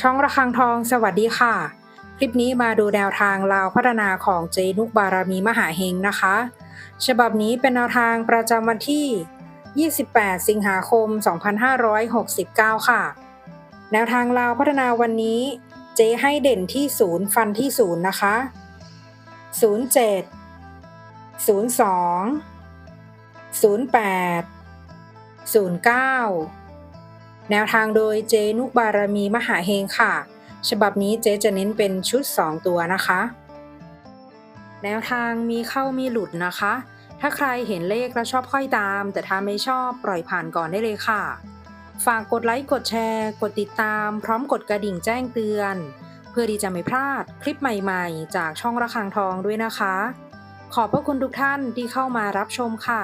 ช่องระฆังทองสวัสดีค่ะคลิปนี้มาดูแนวทางลาวพัฒนาของเจนุกบารมีมหาเฮงนะคะฉบับนี้เป็นแนวทางประจำวันที่ 28 สิงหาคม 2569 ค่ะแนวทางลาวพัฒนาวันนี้เจให้เด่นที่0ฟันที่0นะคะ07 02 08 09แนวทางโดยเจนุบารมีมหาเฮงค่ะฉบับนี้เจจะเน้นเป็นชุด2ตัวนะคะแนวทางมีเข้ามีหลุดนะคะถ้าใครเห็นเลขแล้วชอบค่อยตามแต่ถ้าไม่ชอบปล่อยผ่านก่อนได้เลยค่ะฝากกดไลค์กดแชร์กดติดตามพร้อมกดกระดิ่งแจ้งเตือนเพื่อที่จะไม่พลาดคลิปใหม่ๆจากช่องระฆังทองด้วยนะคะขอบพระคุณทุกท่านที่เข้ามารับชมค่ะ